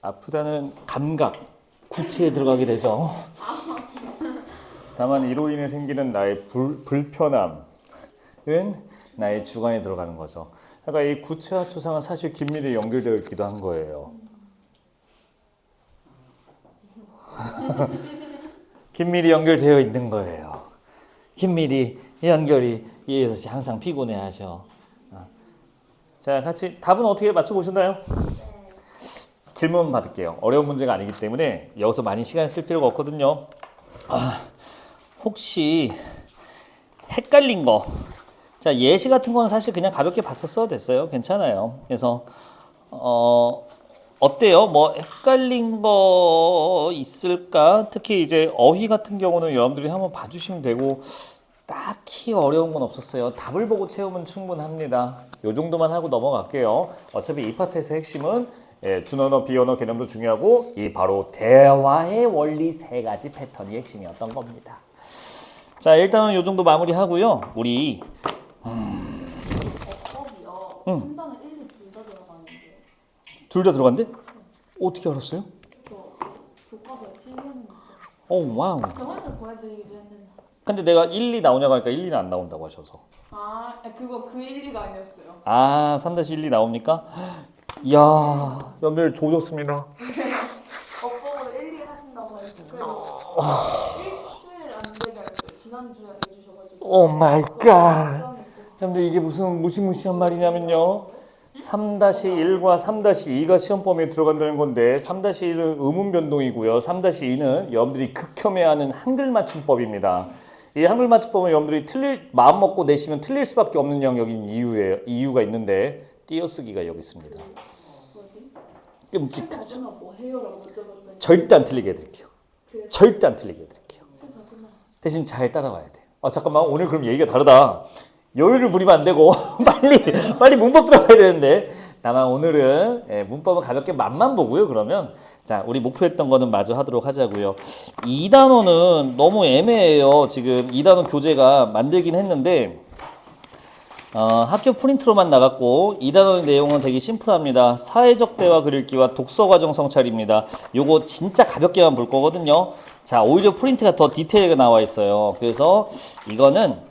아프다는 감각, 구체에 들어가게 되죠. 다만 이로 인해 생기는 나의 불편함은 나의 주관에 들어가는 거죠. 그러니까 이 구체와 추상은 사실 긴밀히 연결되어 있기도 한 거예요. 긴밀히 연결되어 있는 거예요. 긴밀히 연결이 이해서 씨 항상 피곤해하셔. 자, 같이 답은 어떻게 맞춰보셨나요? 질문 받을게요. 어려운 문제가 아니기 때문에 여기서 많이 시간 쓸 필요가 없거든요. 혹시 헷갈린 거. 자, 예시 같은 거는 사실 그냥 가볍게 봤었어도 됐어요. 괜찮아요. 그래서 어때요? 뭐 헷갈린 거 있을까? 특히 이제 어휘 같은 경우는 여러분들이 한번 봐주시면 되고 딱히 어려운 건 없었어요. 답을 보고 채우면 충분합니다. 요 정도만 하고 넘어갈게요. 어차피 이 파트에서 핵심은 준언어, 비언어 개념도 중요하고 이 바로 대화의 원리 세 가지 패턴이 핵심이었던 겁니다. 자, 일단은 요 정도 마무리하고요. 우리 어법이요. 3단은 1, 2 둘 다 들어가는데. 둘 다 들어간대? 어떻게 알았어요? 저 교과서에 필기했는데. 오, 와우. 영화에서 보여드리기도 했는데. 근데 내가 1, 2 나오냐고 하니까 1, 2는 안 나온다고 하셔서. 그거 그 1, 2가 아니었어요. 3-1, 2 나옵니까? 이야, 연결 좋으셨습니다. 어법을 1, 2 하신다고 해서 그래도 일주일 안 되게 했어요. 지난주에 해주셔가지고. 오 마이 갓. 근데 이게 무슨 무시무시한 말이냐면요. 3-1과 3-2가 시험 범위에 들어간다는 건데 3-1은 의문 변동이고요. 3-2는 여러분들이 극혐해하는 한글 맞춤법입니다. 이 한글 맞춤법은 여러분들이 마음 먹고 내시면 틀릴 수밖에 없는 영역인 이유가 있는데 띄어쓰기가 여기 있습니다. 뭐지? 끔찍하죠. 가지마 뭐 해요라고 여쭤봤더니 절대 안 틀리게 해드릴게요. 절대 안 틀리게 해드릴게요. 가지마. 대신 잘 따라와야 돼요. 잠깐만, 오늘 그럼 얘기가 다르다. 여유를 부리면 안 되고 빨리 문법 들어가야 되는데 다만 오늘은 문법은 가볍게 맛만 보고요. 그러면 자, 우리 목표했던 거는 마저 하도록 하자고요. 2단원은 너무 애매해요. 지금 2단원 교재가 만들긴 했는데 학교 프린트로만 나갔고 2단원의 내용은 되게 심플합니다. 사회적 대화 그릴기와 독서 과정 성찰입니다. 요거 진짜 가볍게만 볼 거거든요. 자, 오히려 프린트가 더 디테일하게 나와 있어요. 그래서 이거는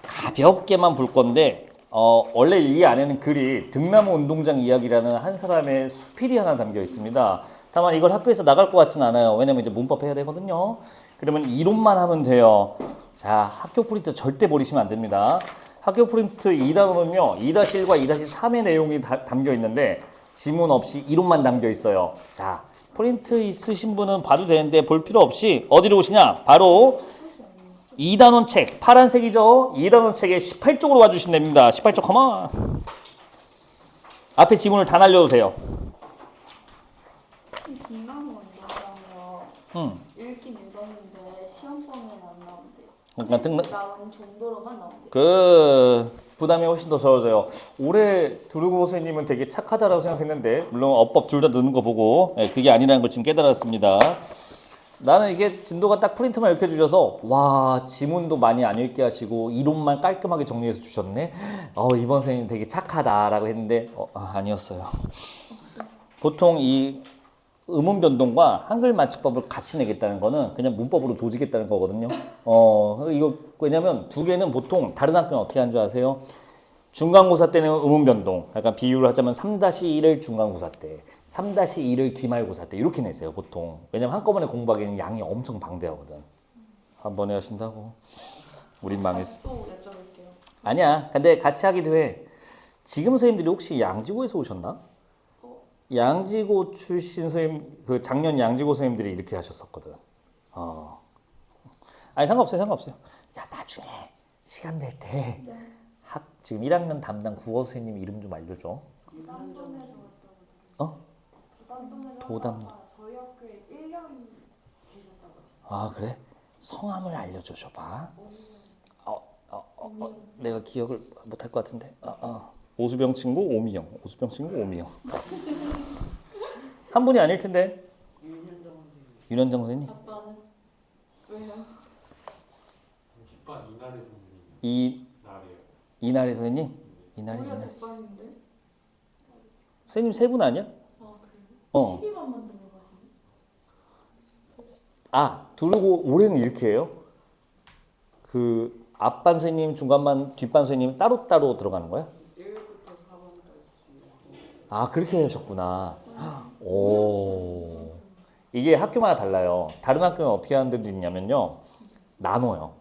가볍게만 볼 건데 원래 이 안에는 글이 등나무 운동장 이야기라는 한 사람의 수필이 하나 담겨 있습니다. 다만 이걸 학교에서 나갈 것 같진 않아요. 왜냐면 이제 문법 해야 되거든요. 그러면 이론만 하면 돼요. 자, 학교 프린트 절대 버리시면 안 됩니다. 학교 프린트 2단원은요 2-1과 2-3의 내용이 담겨 있는데 지문 없이 이론만 담겨 있어요. 자, 프린트 있으신 분은 봐도 되는데 볼 필요 없이 어디로 오시냐? 바로 2단원 책, 파란색이죠? 2단원 책의 18쪽으로 와주시면 됩니다. 18쪽 컴온. 앞에 지문을 다 날려도 돼요. 이 등나무 운동장이요. 읽긴 읽었는데 시험 범위는 안 나온대요. 그러니까 나온 정도로만 나온대요. 부담이 훨씬 더 적어져요. 올해 두루고 선생님은 되게 착하다라고 생각했는데 물론 어법 둘 다 넣는 거 보고 그게 아니라는 걸 지금 깨달았습니다. 나는 이게 진도가 딱 프린트만 이렇게 주셔서 와, 지문도 많이 안 읽게 하시고 이론만 깔끔하게 정리해서 주셨네. 이번 선생님 되게 착하다라고 했는데 아니었어요. 보통 이 음운 변동과 한글 맞춤법을 같이 내겠다는 거는 그냥 문법으로 조지겠다는 거거든요. 이거 왜냐면 두 개는 보통 다른 학교는 어떻게 하는 줄 아세요? 중간고사 때는 음운 변동, 약간 비유를 하자면 3-1을 중간고사 때, 3-2를 기말고사 때 이렇게 내세요 보통. 왜냐면 한꺼번에 공부하기에는 양이 엄청 방대하거든. 한 번에 하신다고? 우린 망했어. 또 여쭤볼게요. 아니야. 근데 같이 하기도 해. 지금 선생님들이 혹시 양지고에서 오셨나? 양지고 출신 선생님, 그 작년 양지고 선생님들이 이렇게 하셨었거든. 아니 상관없어요. 야, 나중에 시간 될 때 지금 1학년 담당 국어 선생님 이름 좀 알려줘. 부담동에서 왔다고. 도담. 저희 학교에 1년 계셨다고. 그래? 성함을 알려줘 봐. 내가 기억을 못할 것 같은데. 오수병 친구 오미영. 한 분이 아닐 텐데. 윤현정 선생님. 아빠는 왜요? 10반 이나래 선생님. 이나래 선생님. 이나래. 대반인데? 선생님 세 분 아니야? 그래요? 어. 12반만 들어가요? 두르고 올해는 이렇게 해요? 그 앞반 선생님, 중간반, 뒷반 선생님 따로따로 들어가는 거야? 1부터 4번까지. 그렇게 하셨구나. 오. 이게 학교마다 달라요. 다른 학교는 어떻게 하는 데도 있냐면요. 나눠요.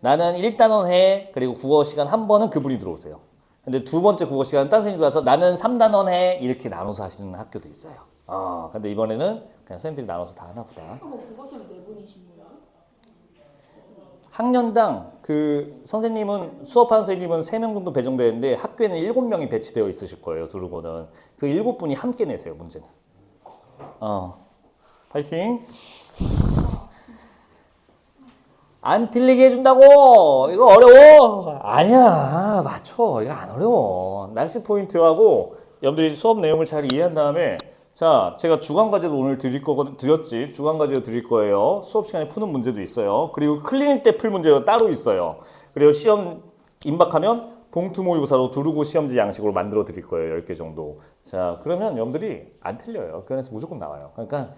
나는 1단원 해. 그리고 국어 시간 한 번은 그분이 들어오세요. 근데 두 번째 국어 시간은 딴 선생님이 와서 나는 3단원 해. 이렇게 나눠서 하시는 학교도 있어요. 근데 이번에는 그냥 선생님들이 나눠서 다 하나 보다. 국어수는 4분이신 거예요? 학년당 그 선생님은 수업하는 선생님은 3명 정도 배정되는데 학교에는 7명이 배치되어 있으실 거예요. 두르고는 그 7분이 함께 내세요. 문제는. 파이팅. 안 틀리게 해준다고. 이거 어려워. 아니야, 맞춰. 이거 안 어려워. 낚시 포인트하고 여러분들이 수업 내용을 잘 이해한 다음에, 자, 제가 주간 과제도 오늘 드렸지. 주간 과제도 드릴 거예요. 수업 시간에 푸는 문제도 있어요. 그리고 클리닉 때 풀 문제가 따로 있어요. 그리고 시험 임박하면 봉투 모의고사로 두르고 시험지 양식으로 만들어 드릴 거예요. 10개 정도. 자, 그러면 여러분들이 안 틀려요. 그 안에서 무조건 나와요. 그러니까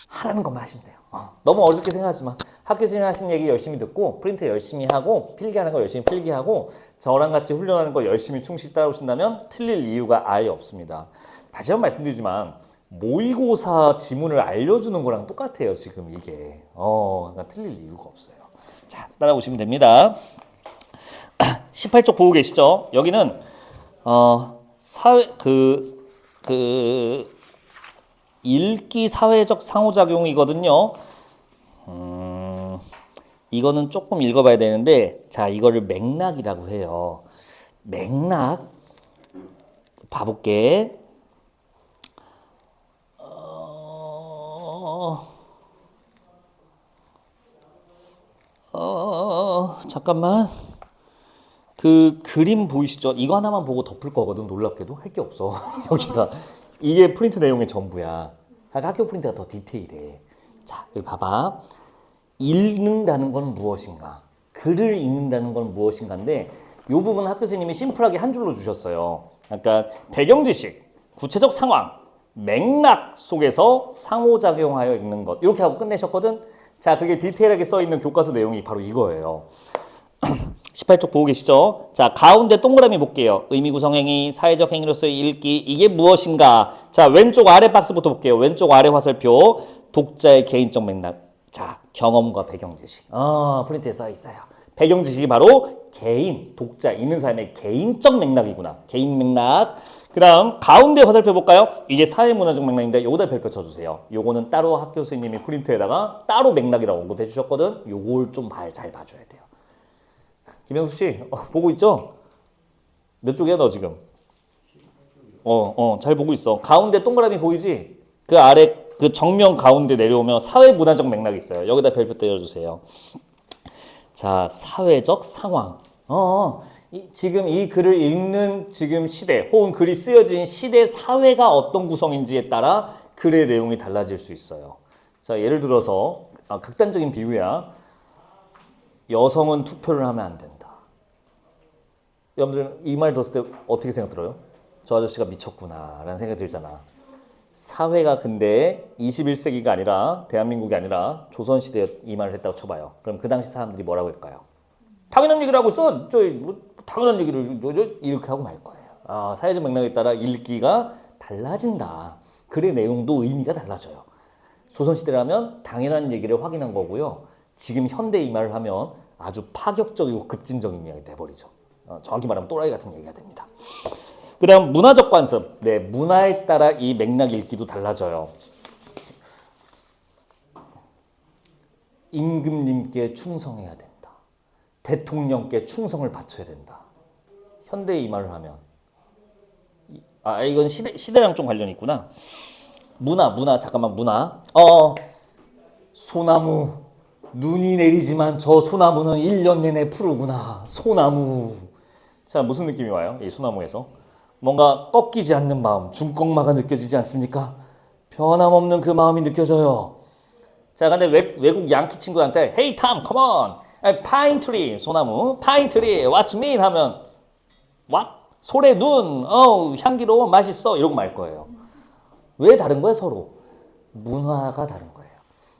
하라는 것만 하시면 돼요. 너무 어렵게 생각하지 마. 학교 선생님 하시는 얘기 열심히 듣고 프린트 열심히 하고 필기하는 거 열심히 필기하고 저랑 같이 훈련하는 거 열심히 충실히 따라오신다면 틀릴 이유가 아예 없습니다. 다시 한번 말씀드리지만 모의고사 지문을 알려주는 거랑 똑같아요. 지금 이게. 그러니까 틀릴 이유가 없어요. 자, 따라오시면 됩니다. 18쪽 보고 계시죠? 여기는 사회 읽기 사회적 상호작용이거든요. 이거는 조금 읽어봐야 되는데, 자, 이거를 맥락이라고 해요. 맥락 봐볼게. 잠깐만. 그 그림 보이시죠? 이거 하나만 보고 덮을 거거든. 놀랍게도 할 게 없어. 여기가 이게 프린트 내용의 전부야. 학교 프린트가 더 디테일해. 자, 여기 봐봐. 읽는다는 건 무엇인가? 글을 읽는다는 건 무엇인가인데 이 부분 학교 선생님이 심플하게 한 줄로 주셨어요. 그러니까 배경 지식, 구체적 상황, 맥락 속에서 상호작용하여 읽는 것 이렇게 하고 끝내셨거든. 자, 그게 디테일하게 써 있는 교과서 내용이 바로 이거예요. 18쪽 보고 계시죠? 자, 가운데 동그라미 볼게요. 의미 구성 행위, 사회적 행위로서의 읽기, 이게 무엇인가? 자, 왼쪽 아래 박스부터 볼게요. 왼쪽 아래 화살표, 독자의 개인적 맥락. 자, 경험과 배경 지식. 프린트에 써 있어요. 배경 지식이 바로 개인, 독자, 있는 사람의 개인적 맥락이구나. 개인 맥락. 그 다음 가운데 화살표 볼까요? 이게 사회문화적 맥락인데 요거다 별표 쳐주세요. 요거는 따로 학교 선생님이 프린트에다가 따로 맥락이라고 언급해 주셨거든. 요걸 좀 잘 봐줘야 돼요. 김영수 씨 보고 있죠? 몇 쪽이야 너 지금? 잘 보고 있어. 가운데 동그라미 보이지? 그 아래 그 정면 가운데 내려오면 사회문화적 맥락이 있어요. 여기다 별표 때려주세요. 자, 사회적 상황. 지금 이 글을 읽는 지금 시대 혹은 글이 쓰여진 시대 사회가 어떤 구성인지에 따라 글의 내용이 달라질 수 있어요. 자, 예를 들어서 극단적인 비유야. 여성은 투표를 하면 안 된다. 여러분들 이 말 들었을 때 어떻게 생각 들어요? 저 아저씨가 미쳤구나 라는 생각이 들잖아. 사회가 근데 21세기가 아니라 대한민국이 아니라 조선시대에 이 말을 했다고 쳐봐요. 그럼 그 당시 사람들이 뭐라고 할까요? 당연한 얘기를 하고 있어. 당연한 얘기를 이렇게 하고 말 거예요. 사회적 맥락에 따라 읽기가 달라진다. 글의 내용도 의미가 달라져요. 조선시대라면 당연한 얘기를 확인한 거고요. 지금 현대 이 말을 하면 아주 파격적이고 급진적인 이야기 돼버리죠. 정확히 말하면 또라이 같은 얘기가 됩니다. 그 다음 문화적 관습. 네, 문화에 따라 이 맥락 읽기도 달라져요. 임금님께 충성해야 된다. 대통령께 충성을 바쳐야 된다. 현대에 이 말을 하면 이건 시대랑 좀 관련이 있구나. 문화 잠깐만 문화. 소나무 눈이 내리지만 저 소나무는 1년 내내 푸르구나. 소나무. 자, 무슨 느낌이 와요? 이 소나무에서 뭔가 꺾이지 않는 마음, 중꺾마가 느껴지지 않습니까? 변함없는 그 마음이 느껴져요. 자, 근데 외국 양키 친구한테 Hey Tom, come on, pine tree, 소나무, pine tree, what's mean 하면 what? 소래 눈, 향기로워, 맛있어 이러고 말 거예요. 왜 다른 거야 서로? 문화가 다른 거예요.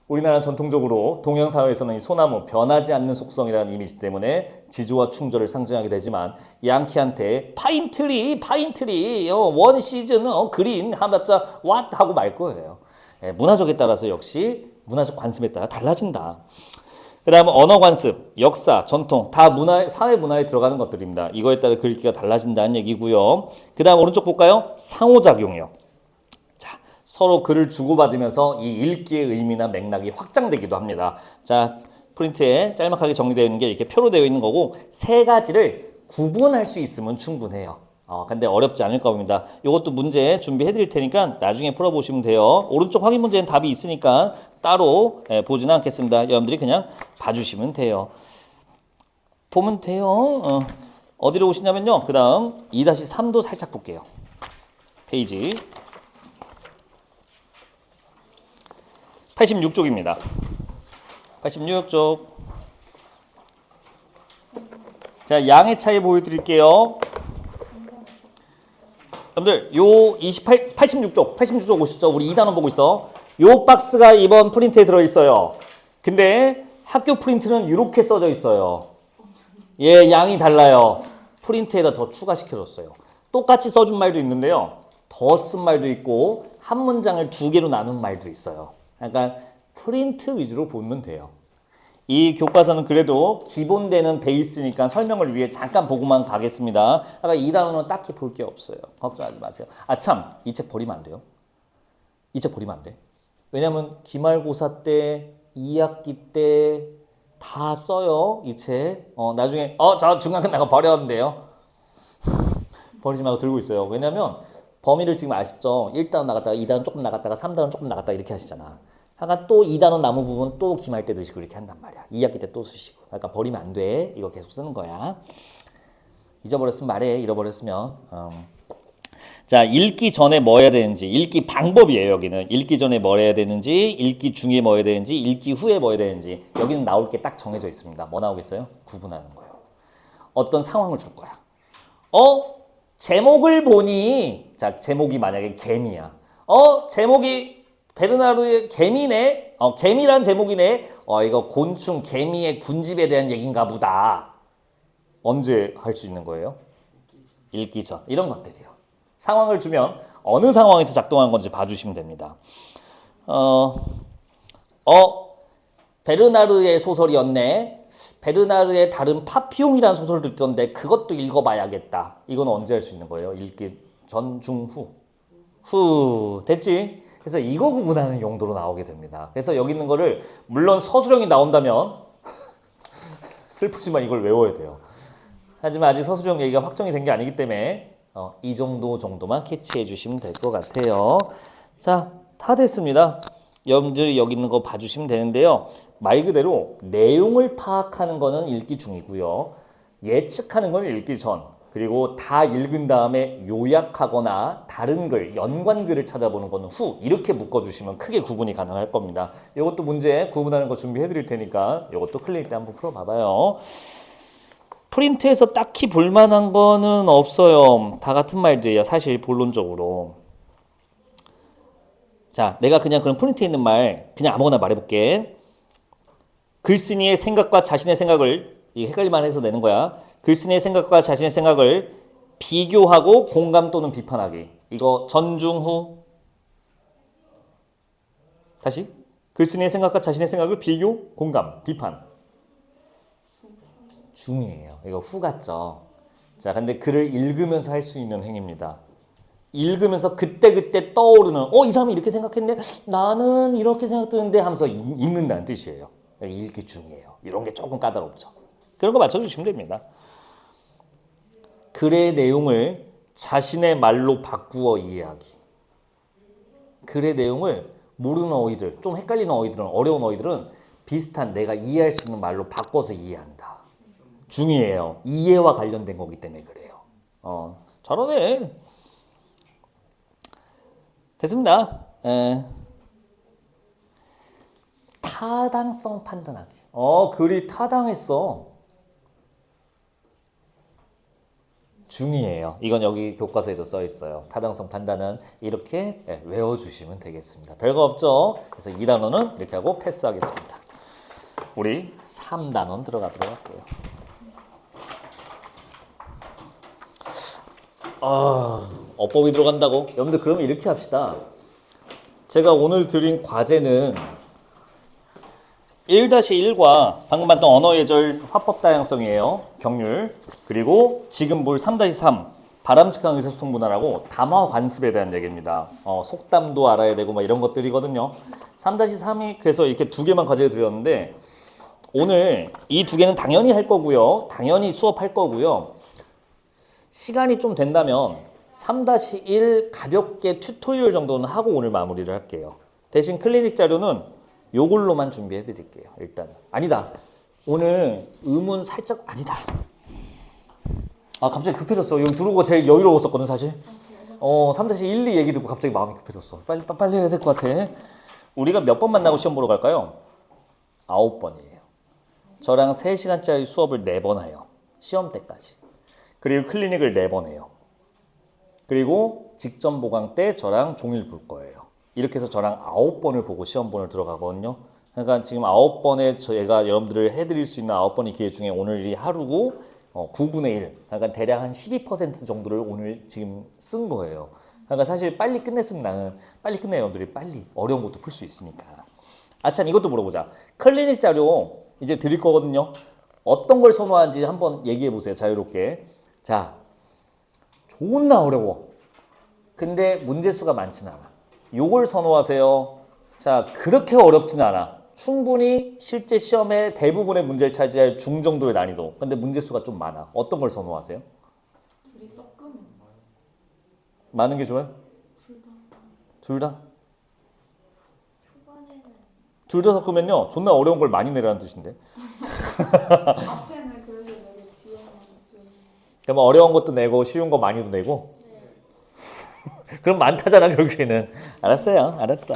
우리나라는 전통적으로 동양사회에서는 이 소나무, 변하지 않는 속성이라는 이미지 때문에 지조와 충절을 상징하게 되지만 양키한테 파인트리, 원 시즌, 그린 하면자 왓 하고 말 거예요. 예, 문화적에 따라서 역시 문화적 관습에 따라 달라진다. 그 다음 언어 관습, 역사, 전통 다 문화, 사회 문화에 들어가는 것들입니다. 이거에 따라 글귀가 달라진다는 얘기고요. 그 다음 오른쪽 볼까요? 상호작용이요. 자, 서로 글을 주고받으면서 이 읽기의 의미나 맥락이 확장되기도 합니다. 자, 프린트에 짤막하게 정리되어 있는 게 이렇게 표로 되어 있는 거고 세 가지를 구분할 수 있으면 충분해요. 근데 어렵지 않을 겁니다. 이것도 문제 준비해 드릴 테니까 나중에 풀어보시면 돼요. 오른쪽 확인 문제는 답이 있으니까 따로 보지는 않겠습니다. 여러분들이 그냥 봐주시면 돼요. 보면 돼요. 어디로 오시냐면요. 그 다음 2-3도 살짝 볼게요. 페이지 86쪽입니다. 86쪽. 자, 양의 차이 보여드릴게요. 여러분들 요 86쪽 오시죠? 우리 2단원 보고 있어. 요 박스가 이번 프린트에 들어있어요. 근데 학교 프린트는 이렇게 써져 있어요. 예, 양이 달라요. 프린트에다 더 추가시켜줬어요. 똑같이 써준 말도 있는데요. 더 쓴 말도 있고 한 문장을 두 개로 나눈 말도 있어요. 약간 프린트 위주로 보면 돼요. 이 교과서는 그래도 기본되는 베이스니까 설명을 위해 잠깐 보고만 가겠습니다. 아까 이 단어는 딱히 볼 게 없어요. 걱정하지 마세요. 아 참, 이 책 버리면 안 돼요. 이 책 버리면 안 돼. 왜냐면 기말고사 때, 2학기 때 다 써요. 이 책. 나중에 저 중간 끝나고 버렸는데요. 버리지 말고 들고 있어요. 왜냐면 범위를 지금 아시죠? 1단원 나갔다가 2단원 조금 나갔다가 3단원 조금 나갔다가 이렇게 하시잖아. 약간 또 2단원 남은 부분 또 기말 때 드시고 이렇게 한단 말이야. 2학기 때 또 쓰시고. 그러니까 버리면 안 돼. 이거 계속 쓰는 거야. 잊어버렸으면 말해. 잃어버렸으면. 자, 읽기 전에 뭐 해야 되는지. 읽기 방법이에요, 여기는. 읽기 전에 뭐 해야 되는지, 읽기 중에 뭐 해야 되는지, 읽기 후에 뭐 해야 되는지. 여기는 나올 게 딱 정해져 있습니다. 뭐 나오겠어요? 구분하는 거예요. 어떤 상황을 줄 거야. 제목을 보니, 자, 제목이 만약에 개미야. 제목이 베르나르의 개미네. 개미란 제목이네. 이거 곤충 개미의 군집에 대한 얘기인가 보다. 언제 할 수 있는 거예요? 읽기 전. 이런 것들이요. 상황을 주면 어느 상황에서 작동한 건지 봐주시면 됩니다. 베르나르의 소설이었네. 베르나르의 다른 파피용이라는 소설도 있던데 그것도 읽어봐야겠다. 이건 언제 할 수 있는 거예요? 읽기 전, 중, 후. 됐지? 그래서 이거 구분하는 용도로 나오게 됩니다. 그래서 여기 있는 거를 물론 서술형이 나온다면 슬프지만 이걸 외워야 돼요. 하지만 아직 서술형 얘기가 확정이 된 게 아니기 때문에 이 정도만 캐치해 주시면 될 것 같아요. 자, 다 됐습니다. 여러분들이 여기 있는 거 봐주시면 되는데요. 말 그대로 내용을 파악하는 거는 읽기 중이고요. 예측하는 건 읽기 전. 그리고 다 읽은 다음에 요약하거나 다른 글, 연관글을 찾아보는 거는 후. 이렇게 묶어주시면 크게 구분이 가능할 겁니다. 이것도 문제 구분하는 거 준비해 드릴 테니까 이것도 클릭 때 한번 풀어봐봐요. 프린트에서 딱히 볼만한 거는 없어요. 다 같은 말들이에요. 사실 본론적으로. 자, 내가 그냥 그런 프린트에 있는 말 그냥 아무거나 말해볼게. 글쓴이의 생각과 자신의 생각을 헷갈릴만 해서 내는 거야. 글쓴이의 생각과 자신의 생각을 비교하고 공감 또는 비판하기. 이거 전, 중, 후. 다시. 글쓴이의 생각과 자신의 생각을 비교, 공감, 비판. 중이에요. 이거 후 같죠. 자, 근데 글을 읽으면서 할 수 있는 행위입니다. 읽으면서 그때그때 떠오르는 이 사람이 이렇게 생각했네. 나는 이렇게 생각드는데 하면서 읽는다는 뜻이에요. 읽기 중이에요. 이런 게 조금 까다롭죠. 그런 거 맞춰주시면 됩니다. 글의 내용을 자신의 말로 바꾸어 이해하기. 글의 내용을 모르는 어휘들, 좀 헷갈리는 어휘들은, 어려운 어휘들은 비슷한 내가 이해할 수 있는 말로 바꿔서 이해한다. 중이에요. 이해와 관련된 거기 때문에 그래요. 잘하네. 됐습니다. 타당성 판단하기. 글이 타당했어. 중이에요. 이건 여기 교과서에도 써 있어요. 타당성 판단은 이렇게 외워주시면 되겠습니다. 별거 없죠? 그래서 2단원은 이렇게 하고 패스하겠습니다. 우리 3단원 들어가도록 할게요. 어법이 들어간다고? 여러분들 그러면 이렇게 합시다. 제가 오늘 드린 과제는 1-1과 방금 봤던 언어 예절 화법 다양성이에요. 경률. 그리고 지금 볼 3-3 바람직한 의사소통 문화라고 담화 관습에 대한 얘기입니다. 속담도 알아야 되고 막 이런 것들이거든요. 3-3이 그래서 이렇게 두 개만 과제를 드렸는데 오늘 이 두 개는 당연히 할 거고요. 당연히 수업할 거고요. 시간이 좀 된다면 3-1 가볍게 튜토리얼 정도는 하고 오늘 마무리를 할게요. 대신 클리닉 자료는 요걸로만 준비해 드릴게요. 일단 아니다. 오늘 의문 살짝 아니다. 갑자기 급해졌어. 여기 들어오고 제일 여유로웠었거든 사실. 3-1, 2 얘기 듣고 갑자기 마음이 급해졌어. 빨리 해야 될 것 같아. 우리가 몇 번 만나고 시험 보러 갈까요? 9번이에요. 저랑 3시간짜리 수업을 4번 해요. 시험 때까지. 그리고 클리닉을 4번 해요. 그리고 직전 보강 때 저랑 종일 볼 거예요. 이렇게 해서 저랑 9번을 보고 시험본을 들어가거든요. 그러니까 지금 9번에 저희가 여러분들을 해드릴 수 있는 9번의 기회 중에 오늘이 하루고 9분의 1. 그러니까 대략 한 12% 정도를 오늘 지금 쓴 거예요. 그러니까 사실 빨리 끝냈으면 나는 빨리 끝내 여러분들이 빨리 어려운 것도 풀 수 있으니까. 참 이것도 물어보자. 클리닉 자료 이제 드릴 거거든요. 어떤 걸 선호하는지 한번 얘기해 보세요. 자유롭게. 자, 존나 어려워. 근데 문제수가 많진 않아. 요걸 선호하세요. 자, 그렇게 어렵진 않아. 충분히 실제 시험에 대부분의 문제를 차지할 중정도의 난이도. 근데 문제수가 좀 많아. 어떤 걸 선호하세요? 둘이 섞으면 많은 게 좋아요? 둘 다? 초반에는 둘 다 섞으면요. 존나 어려운 걸 많이 내라는 뜻인데. 앞에는 그래도 되게 뒤에는 좀 그럼 어려운 것도 내고 쉬운 거 많이도 내고. 그럼 많다잖아 결국에는. 알았어요. 알았어.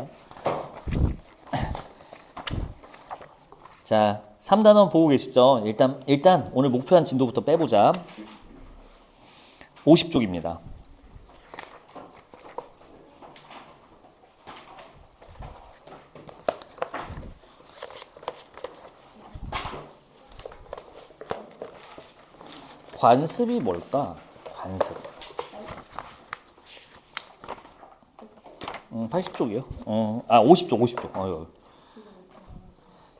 자, 3단원 보고 계시죠? 일단 오늘 목표한 진도부터 빼보자. 50쪽입니다. 관습이 뭘까? 관습. 80쪽이요? 50쪽.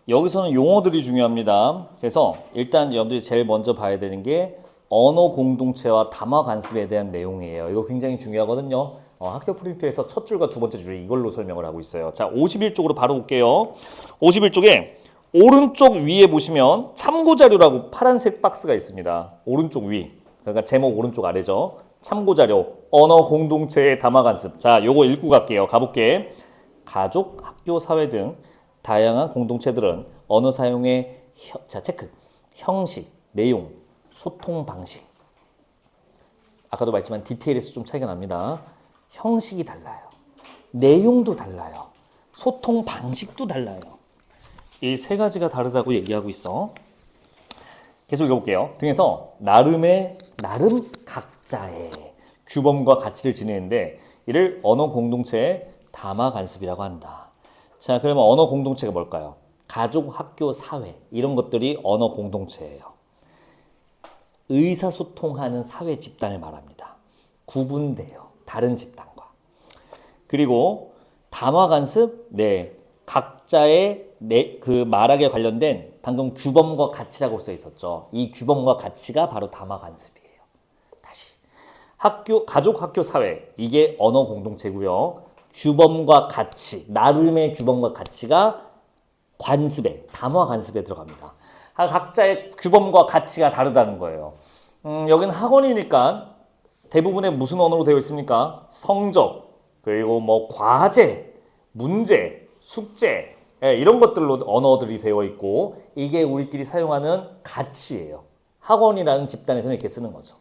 여기서는 용어들이 중요합니다. 그래서 일단 여러분들이 제일 먼저 봐야 되는 게 언어 공동체와 담화 관습에 대한 내용이에요. 이거 굉장히 중요하거든요. 학교 프린트에서 첫 줄과 두 번째 줄이 이걸로 설명을 하고 있어요. 자, 51쪽으로 바로 볼게요. 51쪽에 오른쪽 위에 보시면 참고 자료라고 파란색 박스가 있습니다. 오른쪽 위. 그러니까 제목 오른쪽 아래죠. 참고 자료, 언어 공동체의 담화 관습. 자, 요거 읽고 갈게요. 가볼게. 가족, 학교, 사회 등 다양한 공동체들은 언어 사용의 체크, 형식, 내용, 소통 방식. 아까도 말했지만 디테일에서 좀 차이가 납니다. 형식이 달라요. 내용도 달라요. 소통 방식도 달라요. 이 세 가지가 다르다고 얘기하고 있어. 계속 읽어볼게요. 등에서 나름 각자의 규범과 가치를 지니는데 이를 언어 공동체의 담화 관습이라고 한다. 자, 그러면 언어 공동체가 뭘까요? 가족, 학교, 사회 이런 것들이 언어 공동체예요. 의사소통하는 사회 집단을 말합니다. 구분돼요. 다른 집단과. 그리고 담화 관습, 각자의 그 말하기에 관련된 방금 규범과 가치라고 써 있었죠. 이 규범과 가치가 바로 담화 관습이에요. 다시. 가족, 학교, 사회. 이게 언어 공동체고요. 규범과 가치, 나름의 규범과 가치가 관습에, 담화 관습에 들어갑니다. 각자의 규범과 가치가 다르다는 거예요. 여기는 학원이니까 대부분의 무슨 언어로 되어 있습니까? 성적, 그리고 뭐 과제, 문제, 숙제 이런 것들로 언어들이 되어 있고 이게 우리끼리 사용하는 가치예요. 학원이라는 집단에서는 이렇게 쓰는 거죠.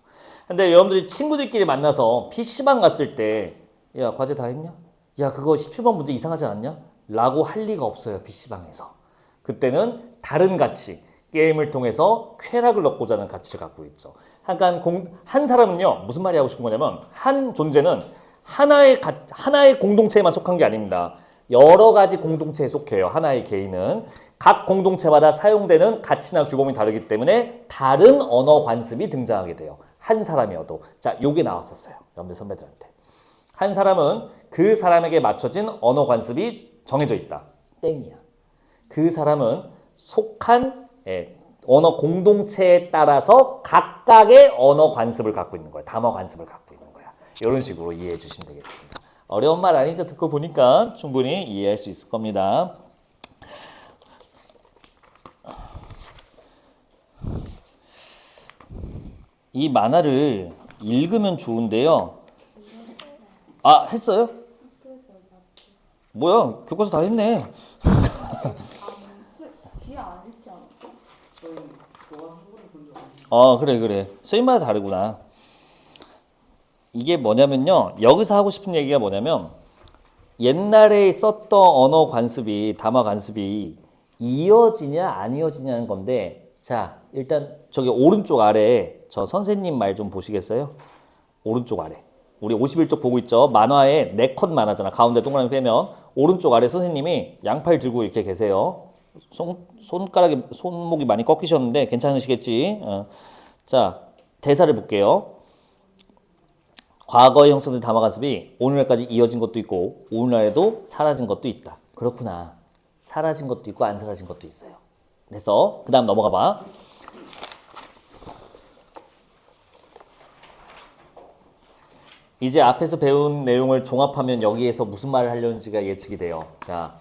근데 여러분들이 친구들끼리 만나서 PC방 갔을 때 야, 과제 다 했냐? 야, 그거 17번 문제 이상하지 않냐? 라고 할 리가 없어요. PC방에서. 그때는 다른 가치, 게임을 통해서 쾌락을 얻고자 하는 가치를 갖고 있죠. 한 사람은요, 무슨 말이 하고 싶은 거냐면, 한 존재는 하나의 공동체에만 속한 게 아닙니다. 여러 가지 공동체에 속해요. 하나의 개인은. 각 공동체마다 사용되는 가치나 규범이 다르기 때문에 다른 언어 관습이 등장하게 돼요. 한 사람이어도. 자, 요게 나왔었어요. 연배 선배들한테. 한 사람은 그 사람에게 맞춰진 언어 관습이 정해져 있다. 땡이야. 그 사람은 속한 언어 공동체에 따라서 각각의 언어 관습을 갖고 있는 거야. 담어 관습을 갖고 있는 거야. 이런 식으로 이해해 주시면 되겠습니다. 어려운 말 아니죠? 듣고 보니까 충분히 이해할 수 있을 겁니다. 이 만화를 읽으면 좋은데요. 아, 했어요? 뭐야? 교과서 다 했네. 뒤에 안 읽지 않았어? 저희 교과서 한 번에 본적 없어요. 그래. 쓰임마다 다르구나. 이게 뭐냐면요. 여기서 하고 싶은 얘기가 뭐냐면 옛날에 썼던 언어 관습이, 담화 관습이 이어지냐 안 이어지냐는 건데 자, 일단 저기 오른쪽 아래에 저 선생님 말 좀 보시겠어요? 오른쪽 아래. 우리 51쪽 보고 있죠? 만화에 4컷 만화잖아. 가운데 동그라미 빼면 오른쪽 아래 선생님이 양팔 들고 이렇게 계세요. 손목이 많이 꺾이셨는데 괜찮으시겠지? 자, 대사를 볼게요. 과거에 형성된 담화 관습이 오늘날까지 이어진 것도 있고 오늘날에도 사라진 것도 있다. 그렇구나. 사라진 것도 있고 안 사라진 것도 있어요. 그래서 그 다음 넘어가 봐. 이제 앞에서 배운 내용을 종합하면 여기에서 무슨 말을 하려는지가 예측이 돼요. 자,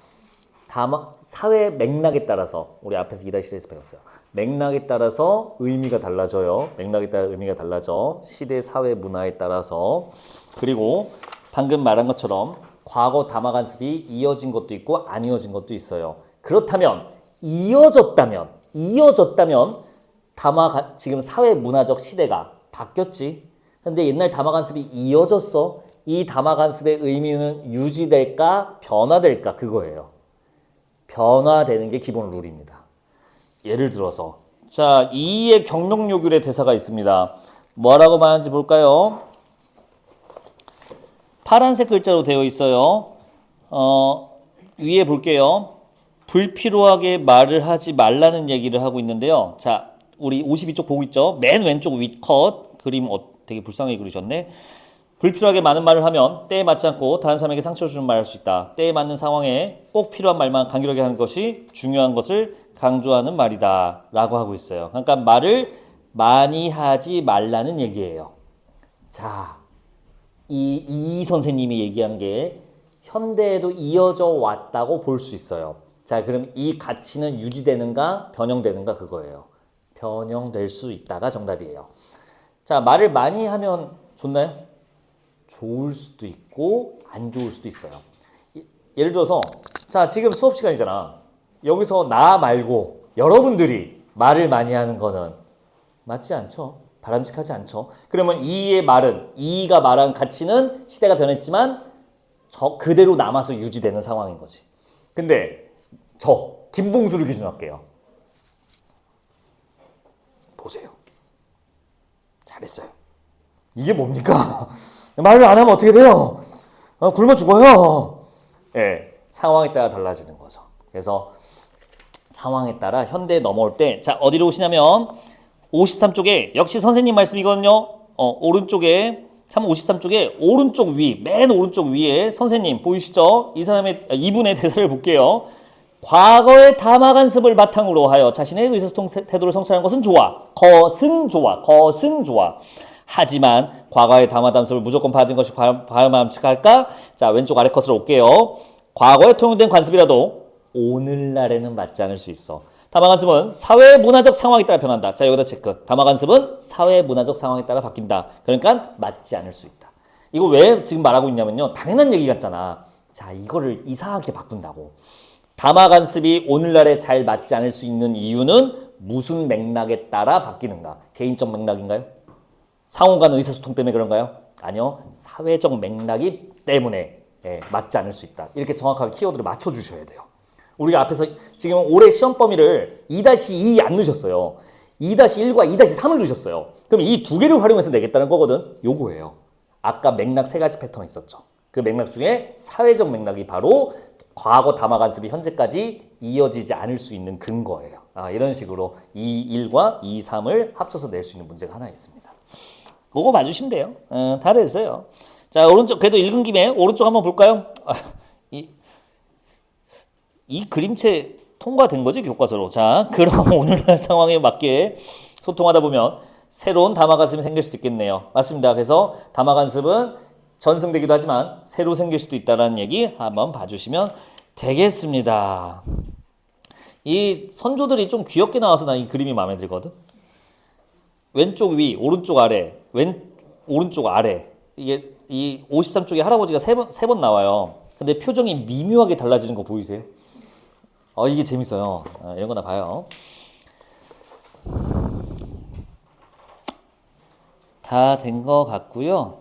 사회 맥락에 따라서 우리 앞에서 2-1에서 배웠어요. 맥락에 따라서 의미가 달라져요. 맥락에 따라 의미가 달라져. 시대, 사회, 문화에 따라서. 그리고 방금 말한 것처럼 과거 담화 관습이 이어진 것도 있고 안 이어진 것도 있어요. 그렇다면 이어졌다면 지금 사회 문화적 시대가 바뀌었지. 근데 옛날 담화 관습이 이어졌어. 이 담화 관습의 의미는 유지될까 변화될까 그거예요. 변화되는 게 기본 룰입니다. 예를 들어서 자, 이의 경록 요귤의 대사가 있습니다. 뭐라고 말하는지 볼까요? 파란색 글자로 되어 있어요. 위에 볼게요. 불필요하게 말을 하지 말라는 얘기를 하고 있는데요. 자, 우리 52쪽 보고 있죠? 맨 왼쪽 윗컷 그림 되게 불쌍하게 그리셨네. 불필요하게 많은 말을 하면 때에 맞지 않고 다른 사람에게 상처를 주는 말을 할 수 있다. 때에 맞는 상황에 꼭 필요한 말만 간결하게 하는 것이 중요한 것을 강조하는 말이다. 라고 하고 있어요. 그러니까 말을 많이 하지 말라는 얘기예요. 자, 이 선생님이 얘기한 게 현대에도 이어져 왔다고 볼 수 있어요. 자, 그럼 이 가치는 유지되는가 변형되는가 그거예요. 변형될 수 있다가 정답이에요. 자, 말을 많이 하면 좋나요? 좋을 수도 있고 안 좋을 수도 있어요. 예를 들어서 자, 지금 수업 시간이잖아. 여기서 나 말고 여러분들이 말을 많이 하는 거는 맞지 않죠? 바람직하지 않죠? 그러면 이가 말한 가치는 시대가 변했지만 그대로 남아서 유지되는 상황인 거지. 근데 김봉수를 기준으로 할게요. 보세요. 잘했어요. 이게 뭡니까? 말을 안 하면 어떻게 돼요? 굶어 죽어요. 예, 상황에 따라 달라지는 거죠. 그래서 상황에 따라 현대에 넘어올 때, 자, 어디로 오시냐면 53쪽에 역시 선생님 말씀이거든요. 오른쪽에 53쪽에 오른쪽 위, 맨 오른쪽 위에 선생님 보이시죠? 이분의 대사를 볼게요. 과거의 담화 관습을 바탕으로 하여 자신의 의사소통 태도를 성찰하는 것은 좋아. 것은 좋아. 하지만 과거의 담화 관습을 무조건 받은 것이 바람직할까? 자, 왼쪽 아래 컷으로 올게요. 과거에 통용된 관습이라도 오늘날에는 맞지 않을 수 있어. 담화 관습은 사회 문화적 상황에 따라 변한다. 자, 여기다 체크. 담화 관습은 사회 문화적 상황에 따라 바뀐다. 그러니까 맞지 않을 수 있다. 이거 왜 지금 말하고 있냐면요. 당연한 얘기 같잖아. 자, 이거를 이상하게 바꾼다고. 담화 관습이 오늘날에 잘 맞지 않을 수 있는 이유는 무슨 맥락에 따라 바뀌는가? 개인적 맥락인가요? 상호 간 의사소통 때문에 그런가요? 아니요. 사회적 맥락이 때문에 맞지 않을 수 있다. 이렇게 정확하게 키워드를 맞춰주셔야 돼요. 우리가 앞에서 지금 올해 시험 범위를 2-2 안 넣으셨어요. 2-1과 2-3을 넣으셨어요. 그럼 이 두 개를 활용해서 내겠다는 거거든. 요거예요. 아까 맥락 세 가지 패턴 있었죠. 그 맥락 중에 사회적 맥락이 바로 과거 담화 관습이 현재까지 이어지지 않을 수 있는 근거예요. 이런 식으로 2-1과 2-3을 합쳐서 낼 수 있는 문제가 하나 있습니다. 그거 봐주시면 돼요. 다 됐어요. 자, 오른쪽, 그래도 읽은 김에 오른쪽 한번 볼까요? 이 그림체 통과된 거지, 교과서로. 자, 그럼 오늘날 상황에 맞게 소통하다 보면 새로운 담화 관습이 생길 수도 있겠네요. 맞습니다. 그래서 담화 관습은 전승되기도 하지만 새로 생길 수도 있다는 얘기 한번 봐주시면 되겠습니다. 이 선조들이 좀 귀엽게 나와서 나 이 그림이 마음에 들거든. 왼쪽 위, 오른쪽 아래, 오른쪽 아래. 이게 이 53쪽에 할아버지가 세 번 나와요. 근데 표정이 미묘하게 달라지는 거 보이세요? 이게 재밌어요. 이런 거나 봐요. 다 된 거 같고요.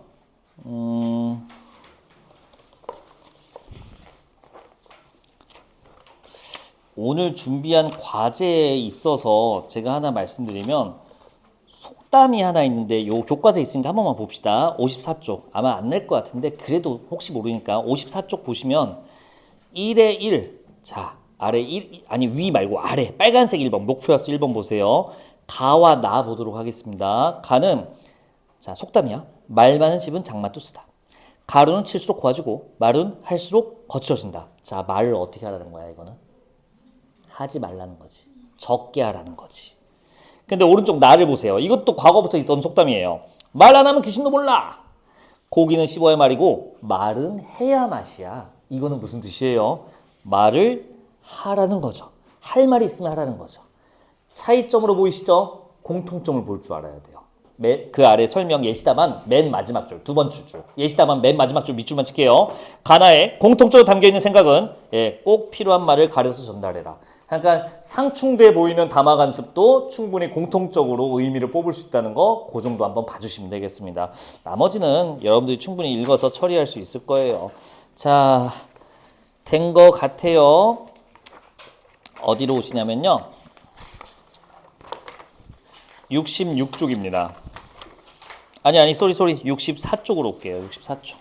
오늘 준비한 과제에 있어서 제가 하나 말씀드리면 속담이 하나 있는데 요 교과서에 있으니까 한 번만 봅시다. 54쪽. 아마 안 낼 것 같은데 그래도 혹시 모르니까 54쪽 보시면 1에 1. 자, 아래 1 아니 위 말고 아래 빨간색 1번 목표였어 1번 보세요. 가와 나 보도록 하겠습니다. 가는 자, 속담이야. 말 많은 집은 장맛도 쓰다. 가루는 칠수록 고와지고 말은 할수록 거칠어진다. 자, 말을 어떻게 하라는 거야, 이거는? 하지 말라는 거지. 적게 하라는 거지. 근데 오른쪽 나를 보세요. 이것도 과거부터 있던 속담이에요. 말 안 하면 귀신도 몰라. 고기는 씹어야 말이고 말은 해야 맛이야. 이거는 무슨 뜻이에요? 말을 하라는 거죠. 할 말이 있으면 하라는 거죠. 차이점으로 보이시죠? 공통점을 볼 줄 알아야 돼요. 그 아래 설명 예시다만 맨 마지막 줄, 두 번째 줄. 예시다만 맨 마지막 줄 밑줄만 칠게요. 가나에 공통적으로 담겨있는 생각은 꼭 필요한 말을 가려서 전달해라. 그러니까 상충돼 보이는 담화 관습도 충분히 공통적으로 의미를 뽑을 수 있다는 거, 그 정도 한번 봐주시면 되겠습니다. 나머지는 여러분들이 충분히 읽어서 처리할 수 있을 거예요. 자, 된 거 같아요. 어디로 오시냐면요. 66쪽입니다. 아니, 쏘리. 64쪽으로 올게요. 64쪽.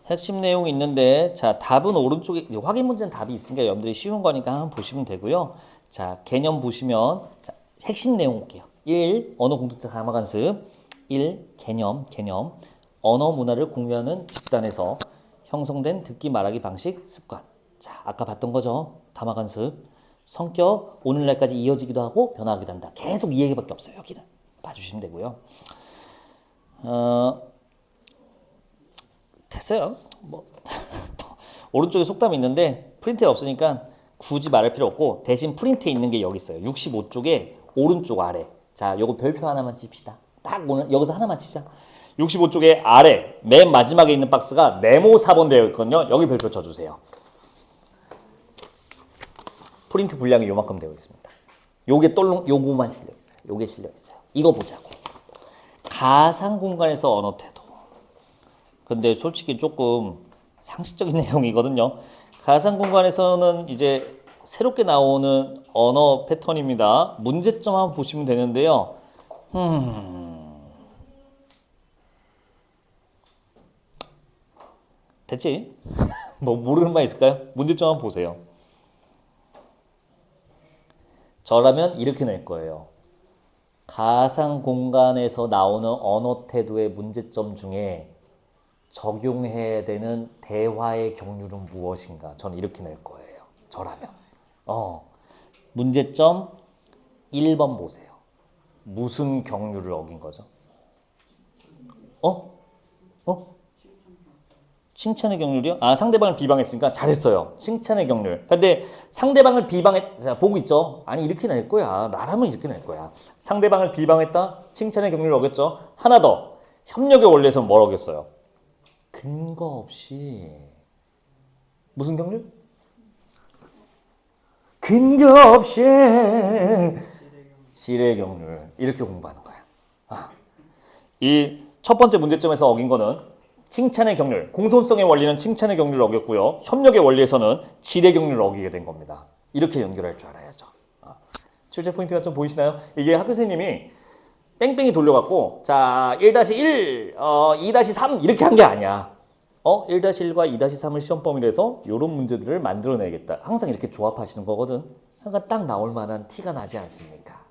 핵심 내용이 있는데, 자, 답은 오른쪽에, 이제 확인 문제는 답이 있으니까 여러분들이 쉬운 거니까 한번 보시면 되고요. 자, 개념 보시면, 자, 핵심 내용 볼게요. 1. 언어 공통적 담화 관습. 1. 개념. 언어 문화를 공유하는 집단에서 형성된 듣기 말하기 방식 습관. 자, 아까 봤던 거죠. 담화 관습. 성격 오늘날까지 이어지기도 하고 변화하기도 한다. 계속 이 얘기밖에 없어요. 여기는 봐주시면 되고요. 됐어요. 뭐 오른쪽에 속담이 있는데 프린트에 없으니까 굳이 말할 필요 없고 대신 프린트에 있는 게 여기 있어요. 65쪽에 오른쪽 아래. 자, 요거 별표 하나만 칩시다. 딱 오늘 여기서 하나만 치자. 65쪽에 아래 맨 마지막에 있는 박스가 네모 4번 되어 있거든요. 여기 별표 쳐주세요. 프린트 분량이 요만큼 되어 있습니다. 요게 요거만 실려 있어요. 요게 실려 있어요. 이거 보자고. 가상 공간에서 언어 태도. 근데 솔직히 조금 상식적인 내용이거든요. 가상 공간에서는 이제 새롭게 나오는 언어 패턴입니다. 문제점 한번 보시면 되는데요. 됐지? 뭐 모르는 말 있을까요? 문제점 한번 보세요. 저라면 이렇게 낼 거예요. 가상 공간에서 나오는 언어 태도의 문제점 중에 적용해야 되는 대화의 경륜은 무엇인가? 저는 이렇게 낼 거예요. 저라면. 문제점 1번 보세요. 무슨 경륜을 어긴 거죠? 칭찬의 경륜이요? 상대방을 비방했으니까 잘했어요. 칭찬의 경륜. 근데 상대방을 자, 보고 있죠? 아니, 이렇게 낼 거야. 나라면 이렇게 낼 거야. 상대방을 비방했다? 칭찬의 경륜을 어겼죠? 하나 더. 협력의 원리에서는 뭘 어겼어요? 근거 없이. 무슨 경륜? 근거 없이. 지뢰 경륜. 이렇게 공부하는 거야. 이 첫 번째 문제점에서 어긴 거는 칭찬의 경률, 공손성의 원리는 칭찬의 경률을 어겼고요. 협력의 원리에서는 질의 경률을 어기게 된 겁니다. 이렇게 연결할 줄 알아야죠. 출제 포인트가 좀 보이시나요? 이게 학교 선생님이 뺑뺑이 돌려갖고 자 1-1, 2-3 이렇게 한 게 아니야. 1-1과 2-3을 시험 범위로 해서 이런 문제들을 만들어내야겠다. 항상 이렇게 조합하시는 거거든. 그러니까 딱 나올 만한 티가 나지 않습니까?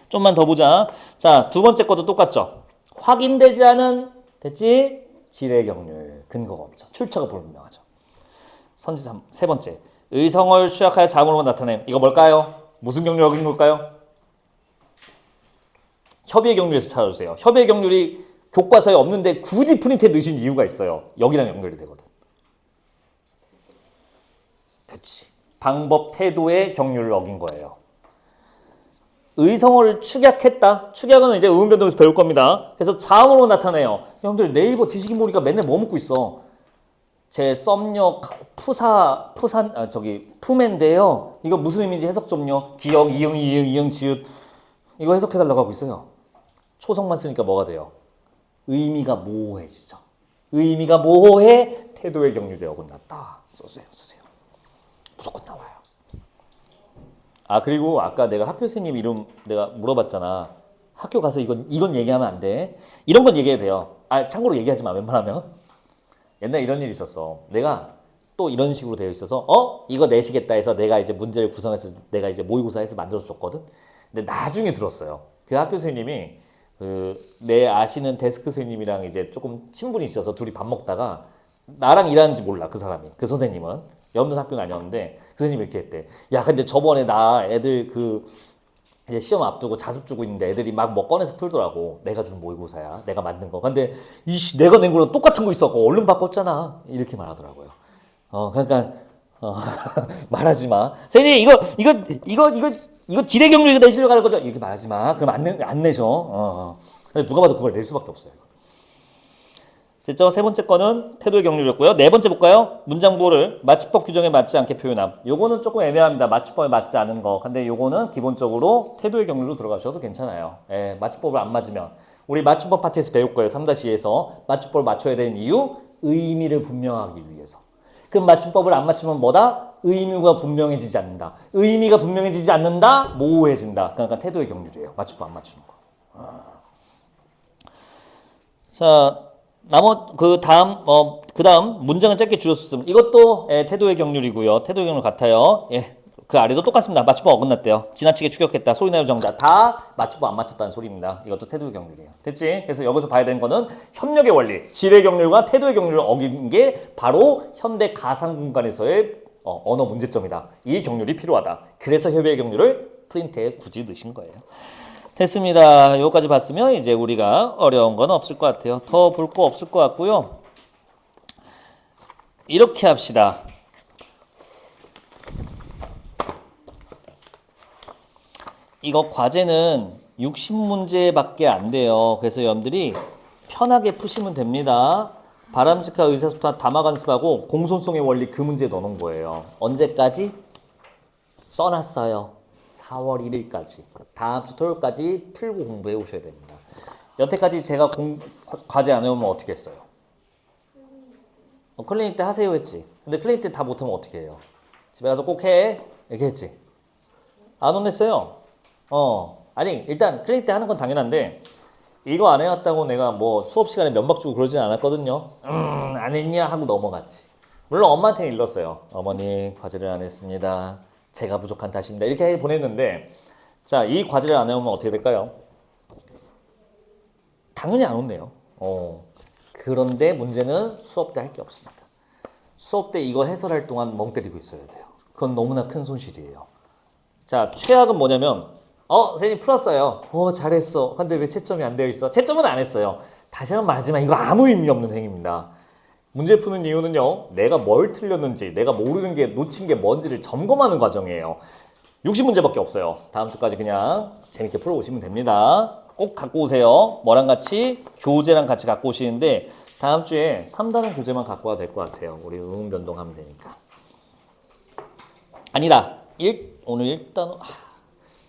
좀만 더 보자. 자, 두 번째 것도 똑같죠. 확인되지 않은 됐지? 질의 경률 근거가 없죠. 출처가 불분명하죠. 선지 세 번째 의성을 취약하여 자음으로 나타냄. 이거 뭘까요? 무슨 경률 어긴 걸까요? 협의의 경률에서 찾아주세요. 협의의 경률이 교과서에 없는데 굳이 프린트에 넣으신 이유가 있어요. 여기랑 연결이 되거든. 그치. 방법, 태도의 경률을 어긴 거예요. 의성어를 축약했다. 축약은 이제 의문변동에서 배울 겁니다. 그래서 자음으로 나타내요. 형들 네이버 지식인 모니까 맨날 뭐 묻고 있어. 제 썸녀 푸맨데요. 이거 무슨 의미인지 해석 좀요. 기역, 이응, 지읒. 이거 해석해달라고 하고 있어요. 초성만 쓰니까 뭐가 돼요? 의미가 모호해지죠. 의미가 모호해 태도의 경률에 어긋났다. 쓰세요. 무조건 나와요. 그리고 아까 내가 학교 선생님 이름 내가 물어봤잖아. 학교 가서 이건 얘기하면 안 돼. 이런 건 얘기해도 돼요. 참고로 얘기하지 마. 웬만하면. 옛날에 이런 일이 있었어. 내가 또 이런 식으로 되어 있어서 이거 내시겠다 해서 내가 이제 문제를 구성해서 내가 이제 모의고사해서 만들어서 줬거든. 근데 나중에 들었어요. 그 학교 선생님이 내 아시는 데스크 선생님이랑 이제 조금 친분이 있어서 둘이 밥 먹다가 나랑 일하는지 몰라 그 사람이. 그 선생님은. 없는 학교는 아니었는데 그 선생님이 이렇게 했대. 야 근데 저번에 나 애들 이제 시험 앞두고 자습 주고 있는데 애들이 막 뭐 꺼내서 풀더라고. 내가 준 모의고사야. 내가 만든 거. 근데 내가 낸 거랑 똑같은 거 있었고 얼른 바꿨잖아. 이렇게 말하더라고요. 그러니까 말하지 마. 선생님 이거 지뢰 경률 이거 내시려고 하는 거죠? 이렇게 말하지 마. 그럼 안 내죠. 근데 누가 봐도 그걸 낼 수밖에 없어요. 됐죠? 세 번째 거는 태도의 경률이었고요. 네 번째 볼까요? 문장부호를 맞춤법 규정에 맞지 않게 표현함. 요거는 조금 애매합니다. 맞춤법에 맞지 않은 거. 근데 요거는 기본적으로 태도의 경률로 들어가셔도 괜찮아요. 맞춤법을 안 맞으면. 우리 맞춤법 파트에서 배울 거예요. 3-2에서 맞춤법을 맞춰야 되는 이유? 의미를 분명하기 위해서. 그럼 맞춤법을 안 맞추면 뭐다? 의미가 분명해지지 않는다. 의미가 분명해지지 않는다? 모호해진다. 그러니까 태도의 경률이에요. 맞춤법 안 맞추는 거. 자, 그 다음 문장을 짧게 줄였으면 이것도 태도의 경률이고요. 태도의 경률 같아요. 그 아래도 똑같습니다. 맞춤법 어긋났대요. 지나치게 추격했다. 소리나요 정자. 다 맞춤법 안 맞췄다는 소리입니다. 이것도 태도의 경률이에요. 됐지? 그래서 여기서 봐야 되는 거는 협력의 원리, 질의 경률과 태도의 경률을 어긴 게 바로 현대 가상 공간에서의 언어 문제점이다. 이 경률이 필요하다. 그래서 협의의 경률을 프린트에 굳이 넣으신 거예요. 됐습니다. 여기까지 봤으면 이제 우리가 어려운 건 없을 것 같아요. 더 볼 거 없을 것 같고요. 이렇게 합시다. 이거 과제는 60문제밖에 안 돼요. 그래서 여러분들이 편하게 푸시면 됩니다. 바람직한 의사소통 담화 간섭하고 공손성의 원리 그 문제에 넣어놓은 거예요. 언제까지? 써놨어요. 4월 1일까지. 다음 주 토요일까지 풀고 공부해 오셔야 됩니다. 여태까지 제가 과제 안 해오면 어떻게 했어요? 클리닉 때 하세요 했지. 근데 클리닉 때 다 못하면 어떻게 해요? 집에 가서 꼭 해. 이렇게 했지. 안 혼냈어요. 아니 일단 클리닉 때 하는 건 당연한데 이거 안 해왔다고 내가 뭐 수업 시간에 면박 주고 그러진 않았거든요. 안 했냐 하고 넘어갔지. 물론 엄마한테는 일렀어요. 어머니 과제를 안 했습니다. 제가 부족한 탓입니다. 이렇게 보냈는데 자, 이 과제를 안 해오면 어떻게 될까요? 당연히 안 온대요. 그런데 문제는 수업 때 할 게 없습니다. 수업 때 이거 해설할 동안 멍 때리고 있어야 돼요. 그건 너무나 큰 손실이에요. 자, 최악은 뭐냐면 선생님 풀었어요. 잘했어. 근데 왜 채점이 안 되어 있어? 채점은 안 했어요. 다시 한번 말하지만 이거 아무 의미 없는 행위입니다. 문제 푸는 이유는요. 내가 뭘 틀렸는지, 내가 모르는 게 놓친 게 뭔지를 점검하는 과정이에요. 60문제밖에 없어요. 다음 주까지 그냥 재밌게 풀어오시면 됩니다. 꼭 갖고 오세요. 뭐랑 같이? 교재랑 같이 갖고 오시는데 다음 주에 3단원 교재만 갖고 와도 될 것 같아요. 우리 변동하면 되니까. 아니다. 오늘 1단원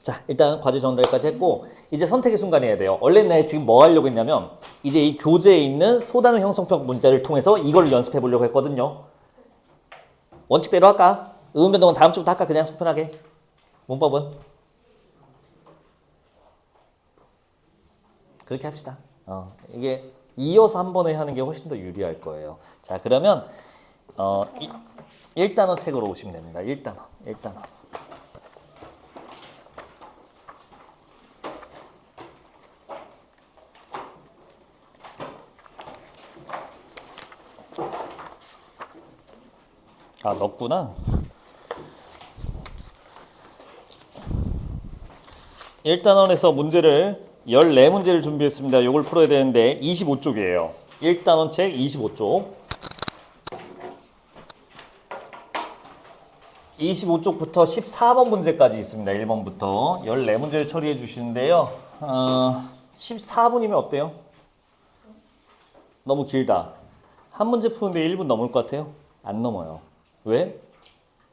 자, 일단 과제 전달까지 했고 이제 선택의 순간이어야 돼요. 원래 내 지금 뭐 하려고 했냐면 이제 이 교재에 있는 소단원 형성법 문자를 통해서 이걸 연습해 보려고 했거든요. 원칙대로 할까? 의문변동은 다음 주부터 할까? 그냥 속편하게. 문법은 그렇게 합시다. 이게 이어서 한 번에 하는 게 훨씬 더 유리할 거예요. 자, 그러면 1단원 책으로 오시면 됩니다. 1단원. 아, 넣었구나. 1단원에서 문제를 14문제를 준비했습니다. 요걸 풀어야 되는데 25쪽이에요. 1단원 책 25쪽. 25쪽부터 14번 문제까지 있습니다. 1번부터 14문제를 처리해 주시는데요. 14분이면 어때요? 너무 길다. 한 문제 푸는데 1분 넘을 것 같아요? 안 넘어요. 왜?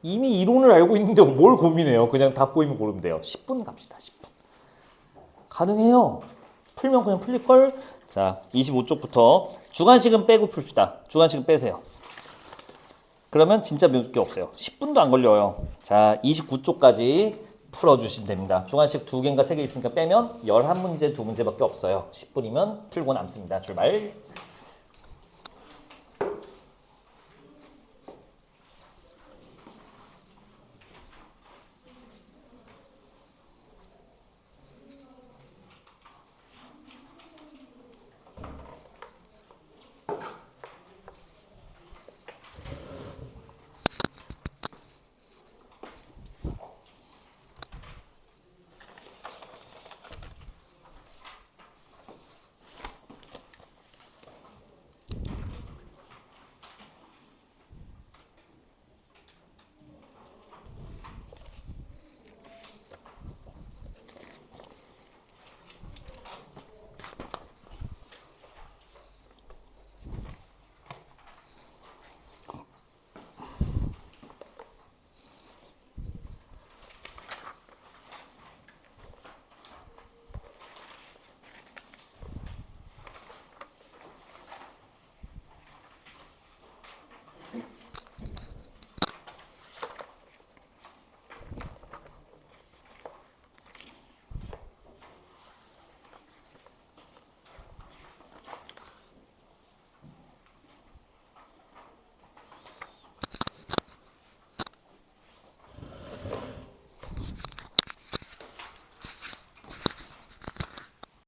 이미 이론을 알고 있는데 뭘 고민해요. 그냥 답 보이면 고르면 돼요. 10분 갑시다. 10분. 가능해요. 풀면 그냥 풀릴걸? 자, 25쪽부터 주관식은 빼고 풉시다. 주관식은 빼세요. 그러면 진짜 몇 개 없어요. 10분도 안 걸려요. 자, 29쪽까지 풀어주시면 됩니다. 주관식 2개인가 3개 있으니까 빼면 11문제 2문제밖에 없어요. 10분이면 풀고 남습니다. 출발.